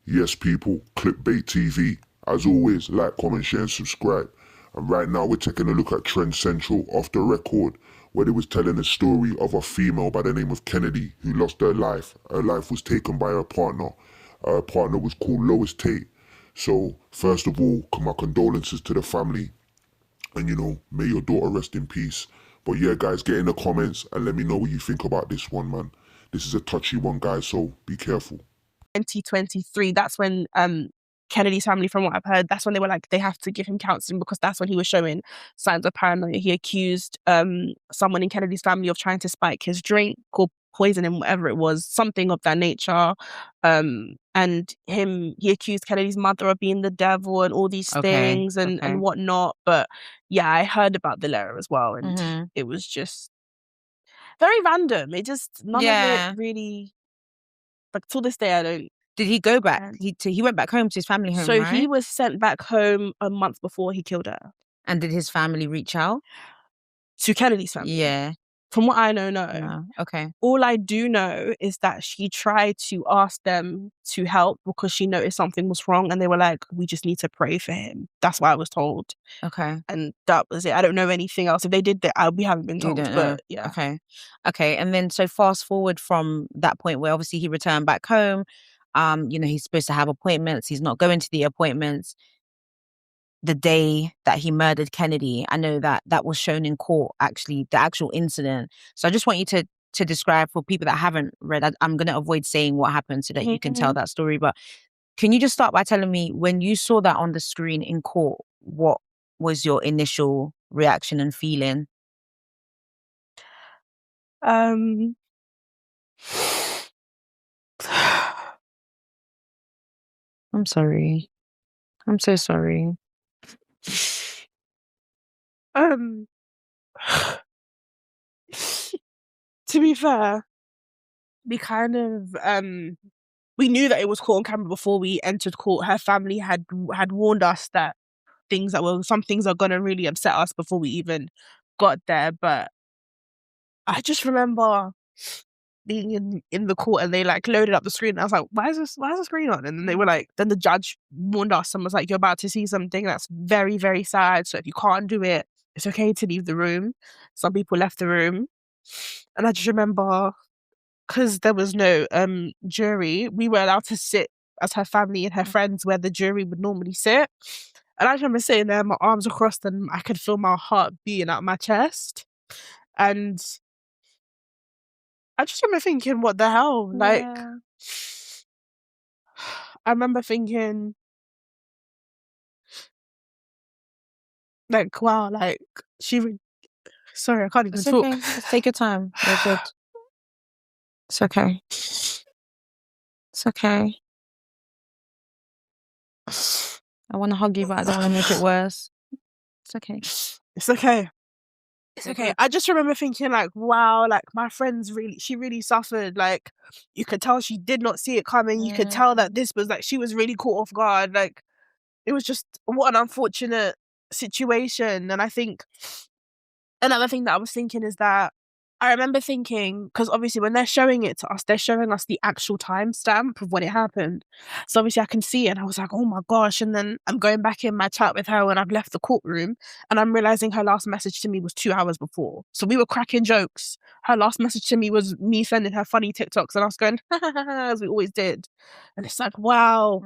Yes, people, Clickbait TV. As always, like, comment, share, and subscribe. And right now, we're taking a look at Trend Central off the record, where they was telling a story of a female by the name of Kennedy who lost her life. Her life was taken by her partner. Her partner was called Lois Tate. So, first of all, my condolences to the family. And may your daughter rest in peace. But yeah, guys, get in the comments and let me know what you think about this one, man. This is a touchy one, guys, so be careful. 2023, that's when Kennedy's family, from what I've heard, that's when they were like, they have to give him counseling because that's when he was showing signs of paranoia. He accused someone in Kennedy's family of trying to spike his drink or poison him, whatever it was, something of that nature. And he accused Kennedy's mother of being the devil and all these things and whatnot. But yeah, I heard about the letter as well, and it was just very random. It just none of it really. Like, till this day, I don't. Did he go back? He went back home to his family home, So right? he was sent back home a month before he killed her. And did his family reach out? To Kennedy's family? Yeah. From what I know, no. No. Okay. All I do know is that she tried to ask them to help because she noticed something was wrong, and they were like, we just need to pray for him. That's what I was told. Okay. And that was it. I don't know anything else. If they did that, we haven't been told. But yeah. Okay. And then so fast forward from that point where obviously he returned back home. He's supposed to have appointments. He's not going to the appointments. The day that he murdered Kennedy, I know that was shown in court, actually, the actual incident. So I just want you to describe for people that haven't read. I'm going to avoid saying what happened so that you can tell that story. But can you just start by telling me, when you saw that on the screen in court, what was your initial reaction and feeling? I'm sorry. I'm so sorry. To be fair, we kind of we knew that it was caught on camera before we entered court. Her family had warned us that some things are gonna really upset us before we even got there. But I just remember being in the court and they like loaded up the screen. And I was like, why is the screen on? And then they were like, then the judge warned us and was like, you're about to see something that's very, very sad. So if you can't do it, it's okay to leave the room. Some people left the room. And I just remember, because there was no jury, we were allowed to sit as her family and her friends where the jury would normally sit. And I just remember sitting there, my arms across, and I could feel my heart beating out my chest. And I just remember thinking, what the hell? Like, I remember thinking, like, wow, like, sorry, I can't even talk. Okay. Just take your time. You're good. It's okay. It's okay. I want to hug you, but I don't want to make it worse. It's okay. It's okay. It's okay. I just remember thinking, like, wow, like, my friend's she really suffered. Like, you could tell she did not see it coming. You could tell that this was, like, she was really caught off guard. Like, it was just, what an unfortunate situation. And I think another thing that I was thinking is that I remember thinking, because obviously when they're showing it to us, they're showing us the actual timestamp of when it happened. So obviously I can see it and I was like, oh my gosh. And then I'm going back in my chat with her when I've left the courtroom and I'm realizing her last message to me was 2 hours before. So we were cracking jokes. Her last message to me was me sending her funny TikToks and I was going, as we always did. And it's like, wow.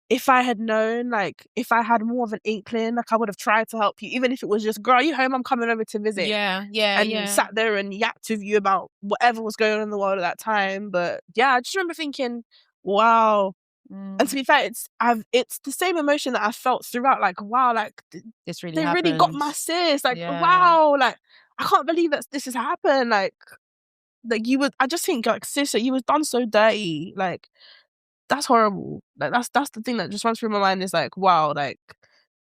If I had known, like, if I had more of an inkling, like, I would have tried to help you, even if it was just, girl, are you home? I'm coming over to visit. And sat there and yapped with you about whatever was going on in the world at that time. But yeah, I just remember thinking, wow. And to be fair, it's the same emotion that I felt throughout. Like, wow, like, this really they happened. really got my sis. Like, wow, like, I can't believe that this has happened. Like I just think, like, sis, you was done so dirty. Like, that's horrible. Like, that's the thing that just runs through my mind is like, wow, like,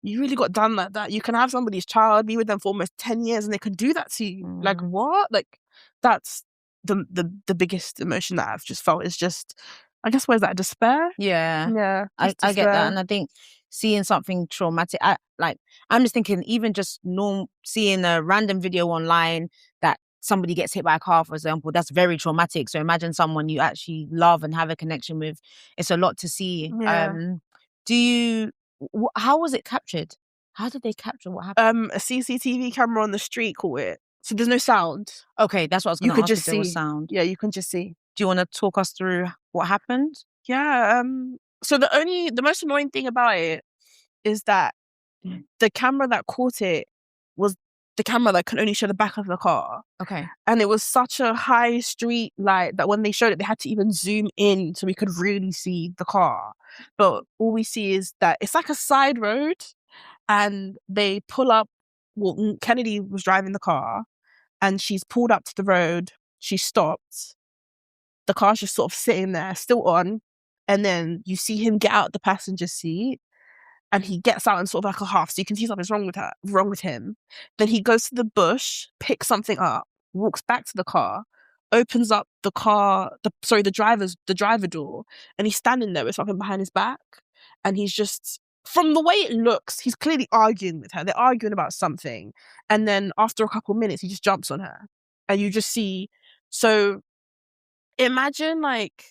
you really got done like that. You can have somebody's child, be with them for almost 10 years and they could do that to you. Like, what? Like, that's the biggest emotion that I've just felt is just, I guess, where's that, despair? Yeah. I get that. And I think seeing something traumatic, I'm just thinking, even just seeing a random video online that somebody gets hit by a car, for example, that's very traumatic. So imagine someone you actually love and have a connection with. It's a lot to see. Yeah. How was it captured? How did they capture what happened? A CCTV camera on the street caught it. So there's no sound. Okay, that's what I was You going to could ask just if there was see. sound. Yeah, you can just see. Do you want to talk us through what happened? Yeah. So the most annoying thing about it is that the camera that caught it was the camera that could only show the back of the car. Okay. And it was such a high street light that when they showed it, they had to even zoom in so we could really see the car. But all we see is that it's like a side road, and they pull up. Well, Kennedy was driving the car, and she's pulled up to the road. She stopped. The car's just sort of sitting there, still on. And then you see him get out the passenger seat, and he gets out in sort of like a half, so you can see something's wrong with him. Then he goes to the bush, picks something up, walks back to the car, opens up the driver door, and he's standing there with something behind his back. And he's just, from the way it looks, he's clearly arguing with her. They're arguing about something. And then after a couple of minutes, he just jumps on her. And you just see, so imagine like,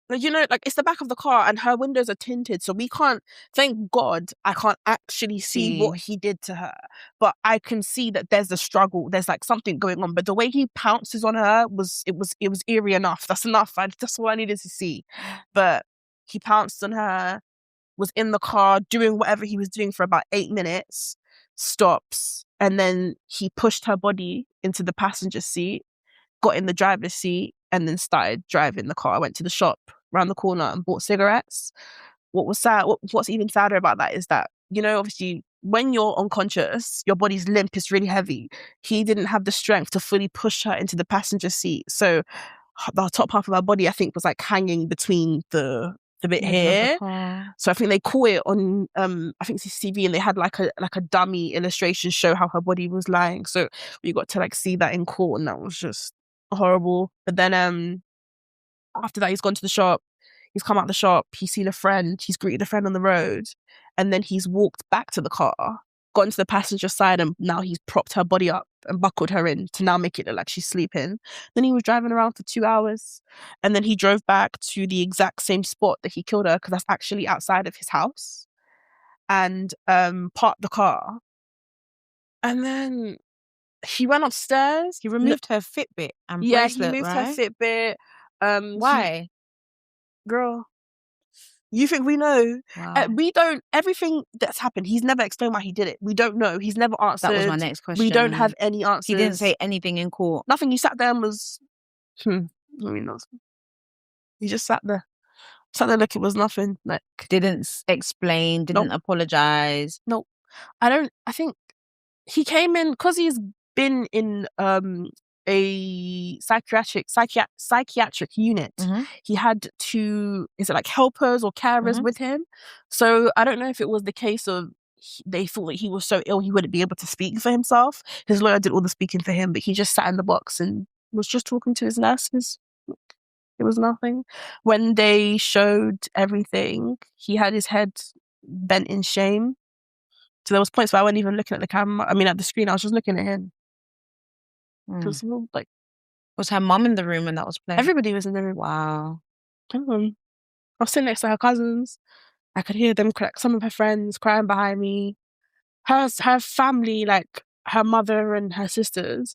it's the back of the car and her windows are tinted. So we can't, thank God, I can't actually see what he did to her. But I can see that there's a struggle. There's like something going on. But the way he pounces on her was eerie enough. That's enough. That's all I needed to see. But he pounced on her, was in the car doing whatever he was doing for about 8 minutes, stops. And then he pushed her body into the passenger seat, got in the driver's seat, and then started driving the car. I went to the shop around the corner and bought cigarettes. What's even sadder about that is that, obviously when you're unconscious, your body's limp is really heavy. He didn't have the strength to fully push her into the passenger seat. So the top half of her body, I think, was like hanging between the bit here. So I think they caught it on I think CCTV, and they had like a dummy illustration show how her body was lying. So we got to like see that in court, and that was just horrible. But then after that, he's gone to the shop, he's come out the shop, he's seen a friend, he's greeted a friend on the road, and then he's walked back to the car, gone to the passenger side, and now he's propped her body up and buckled her in to now make it look like she's sleeping. Then he was driving around for 2 hours, and then he drove back to the exact same spot that he killed her, because that's actually outside of his house, and parked the car. And then he went upstairs. He removed her Fitbit and Yeah, bracelet, he moved right? her Fitbit. Why? Girl, you think we know? Wow. We don't. Everything that's happened, he's never explained why he did it. We don't know. He's never answered. That was my next question. We don't have any answers. He didn't say anything in court. Nothing. He sat there and was. He just sat there. Like it was nothing. Like Didn't explain. Didn't apologize. Nope. I think he came in because he's been in a psychiatric unit. Mm-hmm. He had two, is it like helpers or carers with him? So I don't know if it was the case of they thought that he was so ill he wouldn't be able to speak for himself. His lawyer did all the speaking for him, but he just sat in the box and was just talking to his nurses. It was nothing. When they showed everything, he had his head bent in shame. So there was points where I wasn't even looking at the camera. I mean, at the screen, I was just looking at him. Like, was her mum in the room when that was playing? Everybody was in the room. Wow. I was sitting next to her cousins. I could hear them, some of her friends crying behind me. Her family, like her mother and her sisters,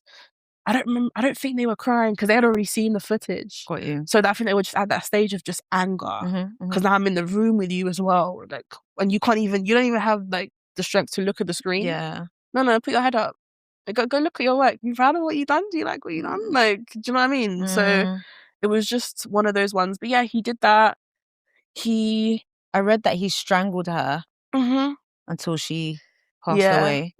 I don't think they were crying because they had already seen the footage. Got you. So I think they were just at that stage of just anger. Because now I'm in the room with you as well. Like, and you don't even have like the strength to look at the screen. Yeah. No, put your head up. Go look at your work. You proud of what you done? Do you like what you done? Like, do you know what I mean? So it was just one of those ones. But yeah, he did that. I read that he strangled her until she passed away.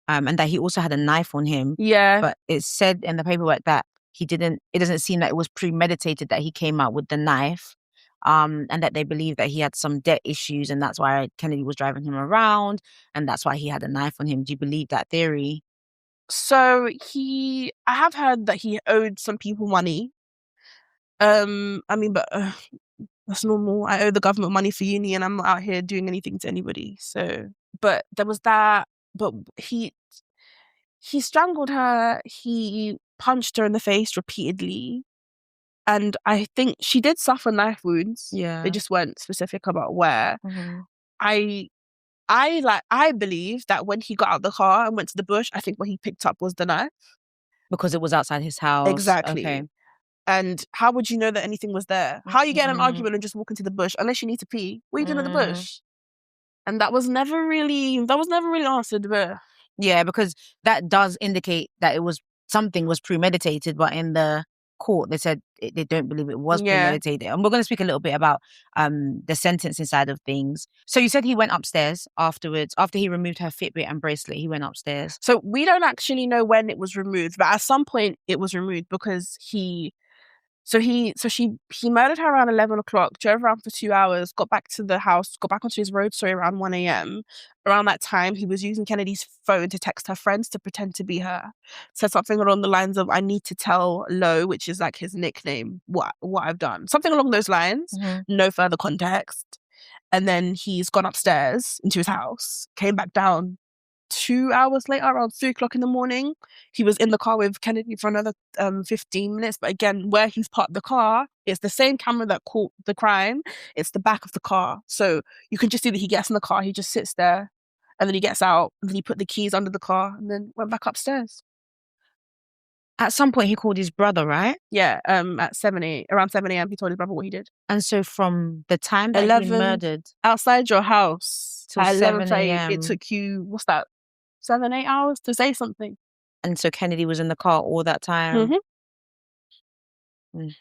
And that he also had a knife on him. Yeah. But it said in the paperwork that it doesn't seem like it was premeditated that he came out with the knife. And that they believe that he had some debt issues, and that's why Kennedy was driving him around, and that's why he had a knife on him. Do you believe that theory? So I have heard that he owed some people money. I mean, but that's normal. I owe the government money for uni, and I'm not out here doing anything to anybody. So, but there was that. But he strangled her. He punched her in the face repeatedly. And I think she did suffer knife wounds. Yeah. They just weren't specific about where. Mm-hmm. I believe that when he got out of the car and went to the bush, I think what he picked up was the knife. Because it was outside his house. Exactly. Okay. And how would you know that anything was there? How you get in an argument and just walk into the bush unless you need to pee? What are you doing in the bush? And that was never really answered. But Yeah, because that does indicate that something was premeditated, but in the court they said they don't believe it was premeditated. And we're going to speak a little bit about the sentencing side of things. So you said he went upstairs afterwards, after he removed her Fitbit and bracelet. He went upstairs. So we don't actually know when it was removed, but at some point it was removed because he murdered her around 11 o'clock, drove around for 2 hours, got back to the house, got back onto his road, around 1 a.m. Around that time, he was using Kennedy's phone to text her friends to pretend to be her. Said something along the lines of, "I need to tell Lo," which is like his nickname, what I've done. Something along those lines. No further context. And then he's gone upstairs into his house, came back down 2 hours later, around 3 o'clock in the morning. He was in the car with Kennedy for another 15 minutes. But again, where he's parked the car, it's the same camera that caught the crime. It's the back of the car. So you can just see that he gets in the car, he just sits there, and then he gets out, and then he put the keys under the car, and then went back upstairs. At some point, he called his brother, right? Yeah, around 7 a.m., he told his brother what he did. And so from the time that he murdered... Outside your house, till 7 a.m. It took you, 7-8 hours to say something. And so Kennedy was in the car all that time. I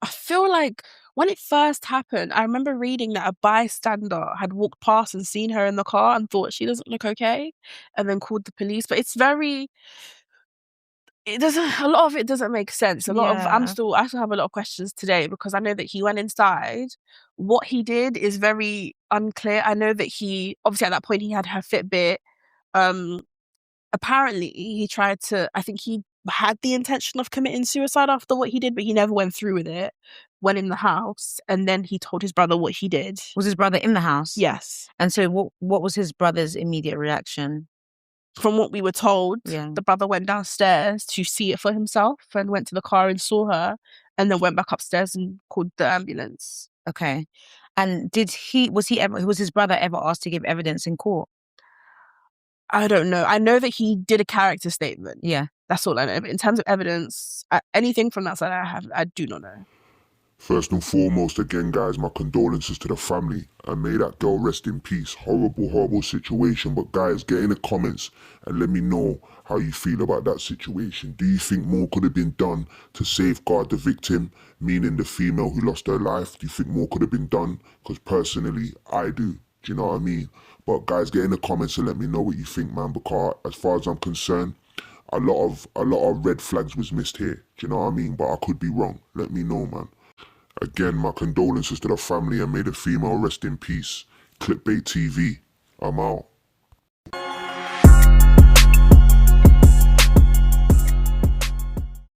feel like when it first happened, I remember reading that a bystander had walked past and seen her in the car and thought she doesn't look okay, and then called the police. But it's a lot of it doesn't make sense. I still have a lot of questions today because I know that he went inside. What he did is very unclear. I know that he, obviously at that point, he had her Fitbit. Apparently I think he had the intention of committing suicide after what he did, but he never went through with it. Went in the house, and then he told his brother what he did. Was his brother in the house? Yes. And so what was his brother's immediate reaction? From what we were told, the brother went downstairs to see it for himself and went to the car and saw her, and then went back upstairs and called the ambulance. Okay. And was his brother ever asked to give evidence in court? I don't know. I know that he did a character statement. Yeah. That's all I know. But in terms of evidence, anything from that side I do not know. First and foremost, again, guys, my condolences to the family, and may that girl rest in peace. Horrible, horrible situation. But guys, get in the comments and let me know how you feel about that situation. Do you think more could have been done to safeguard the victim, meaning the female who lost her life? Do you think more could have been done? Because personally, I do. Do you know what I mean? But guys, get in the comments and let me know what you think, man, because as far as I'm concerned, a lot of red flags was missed here. Do you know what I mean? But I could be wrong. Let me know, man. Again, my condolences to the family, and may the female rest in peace. Clickbait TV, I'm out.